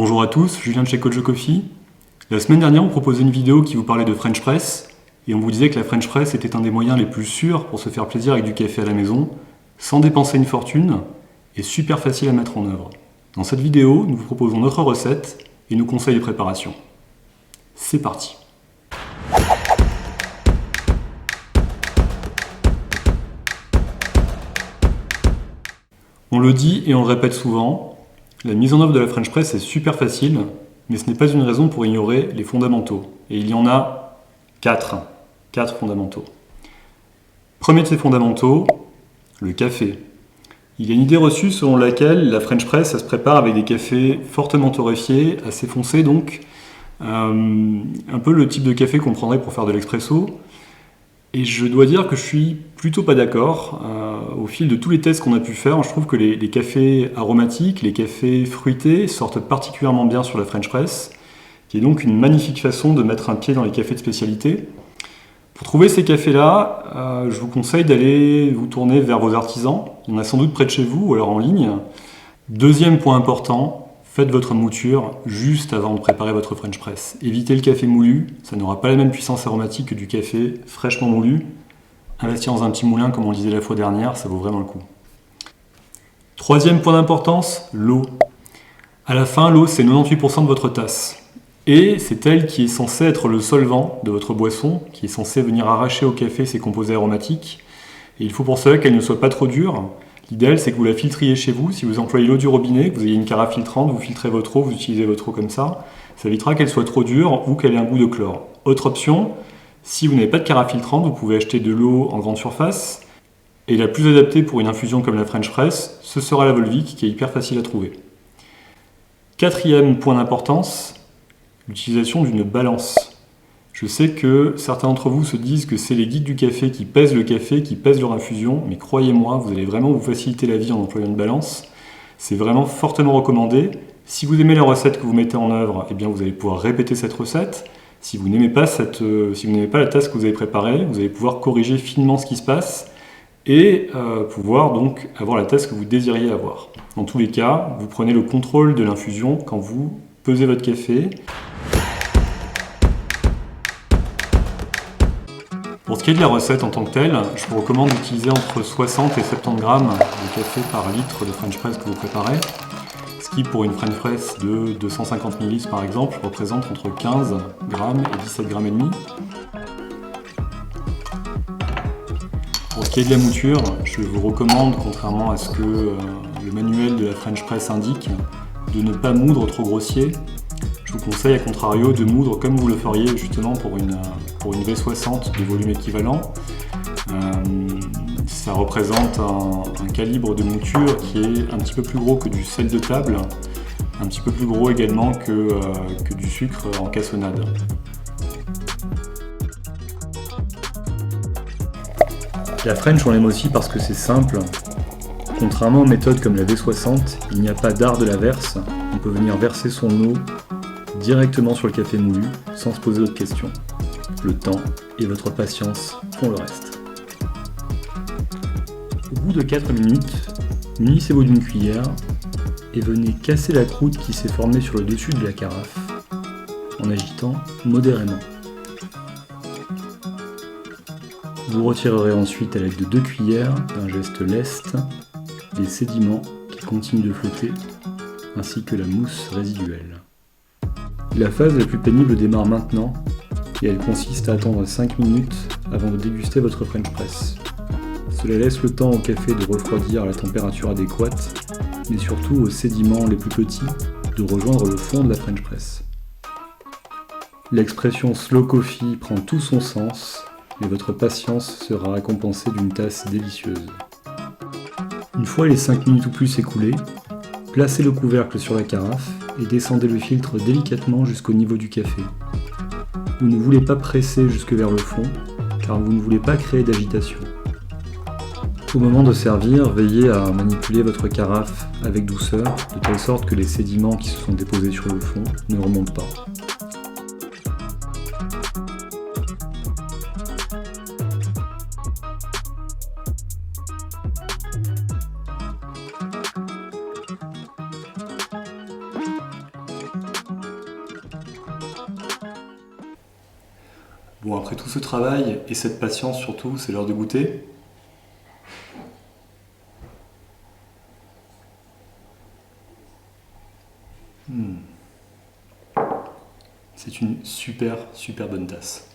Bonjour à tous, Julien de chez Kojo Coffee. La semaine dernière, on proposait une vidéo qui vous parlait de French Press et on vous disait que la French Press était un des moyens les plus sûrs pour se faire plaisir avec du café à la maison, sans dépenser une fortune et super facile à mettre en œuvre. Dans cette vidéo, nous vous proposons notre recette et nos conseils de préparation. C'est parti! On le dit et on le répète souvent, la mise en œuvre de la French Press est super facile, mais ce n'est pas une raison pour ignorer les fondamentaux. Et il y en a 4 fondamentaux. Premier de ces fondamentaux, le café. Il y a une idée reçue selon laquelle la French Press, ça se prépare avec des cafés fortement torréfiés, assez foncés donc, un peu le type de café qu'on prendrait pour faire de l'expresso. Et je dois dire que je suis plutôt pas d'accord. Au fil de tous les tests qu'on a pu faire, je trouve que les cafés aromatiques, les cafés fruités sortent particulièrement bien sur la French Press, qui est donc une magnifique façon de mettre un pied dans les cafés de spécialité. Pour trouver ces cafés-là, je vous conseille d'aller vous tourner vers vos artisans. Il y en a sans doute près de chez vous ou alors en ligne. Deuxième point important, faites votre mouture juste avant de préparer votre French Press. Évitez le café moulu, ça n'aura pas la même puissance aromatique que du café fraîchement moulu. Investir dans un petit moulin, comme on le disait la fois dernière, ça vaut vraiment le coup. Troisième point d'importance, l'eau. À la fin, l'eau, c'est 98% de votre tasse. Et c'est elle qui est censée être le solvant de votre boisson, qui est censée venir arracher au café ses composés aromatiques. Et il faut pour cela qu'elle ne soit pas trop dure. L'idéal, c'est que vous la filtriez chez vous. Si vous employez l'eau du robinet, que vous ayez une carafe filtrante, vous filtrez votre eau, vous utilisez votre eau comme ça. Ça évitera qu'elle soit trop dure ou qu'elle ait un goût de chlore. Autre option, si vous n'avez pas de carafe filtrante, vous pouvez acheter de l'eau en grande surface. Et la plus adaptée pour une infusion comme la French Press, ce sera la Volvic, qui est hyper facile à trouver. Quatrième point d'importance, l'utilisation d'une balance. Je sais que certains d'entre vous se disent que c'est les guides du café, qui pèsent leur infusion, mais croyez-moi, vous allez vraiment vous faciliter la vie en employant une balance. C'est vraiment fortement recommandé. Si vous aimez la recette que vous mettez en œuvre, eh bien vous allez pouvoir répéter cette recette. Si vous n'aimez pas la tasse que vous avez préparée, vous allez pouvoir corriger finement ce qui se passe et pouvoir donc avoir la tasse que vous désiriez avoir. Dans tous les cas, vous prenez le contrôle de l'infusion quand vous pesez votre café. Pour ce qui est de la recette en tant que telle, je vous recommande d'utiliser entre 60 et 70 grammes de café par litre de French Press que vous préparez, ce qui pour une French Press de 250 ml par exemple représente entre 15 grammes et 17 grammes et demi. Pour ce qui est de la mouture, je vous recommande, contrairement à ce que le manuel de la French Press indique, de ne pas moudre trop grossier. Je vous conseille à contrario de moudre comme vous le feriez justement pour une V60 de volume équivalent. Ça représente un calibre de mouture qui est un petit peu plus gros que du sel de table, un petit peu plus gros également que du sucre en cassonade. La French, on l'aime aussi parce que c'est simple. Contrairement aux méthodes comme la V60, il n'y a pas d'art de la verse. On peut venir verser son eau directement sur le café moulu, sans se poser d'autres questions. Le temps et votre patience font le reste. Au bout de 4 minutes, munissez-vous d'une cuillère et venez casser la croûte qui s'est formée sur le dessus de la carafe, en agitant modérément. Vous retirerez ensuite à l'aide de 2 cuillères, d'un geste leste, les sédiments qui continuent de flotter, ainsi que la mousse résiduelle. La phase la plus pénible démarre maintenant et elle consiste à attendre 5 minutes avant de déguster votre French Press. Cela laisse le temps au café de refroidir à la température adéquate, mais surtout aux sédiments les plus petits de rejoindre le fond de la French Press. L'expression slow coffee prend tout son sens, mais votre patience sera récompensée d'une tasse délicieuse. Une fois les 5 minutes ou plus écoulées, placez le couvercle sur la carafe et descendez le filtre délicatement jusqu'au niveau du café. Vous ne voulez pas presser jusque vers le fond, car vous ne voulez pas créer d'agitation. Au moment de servir, veillez à manipuler votre carafe avec douceur, de telle sorte que les sédiments qui se sont déposés sur le fond ne remontent pas. Bon, après tout ce travail et cette patience surtout, c'est l'heure de goûter. C'est une super, super bonne tasse.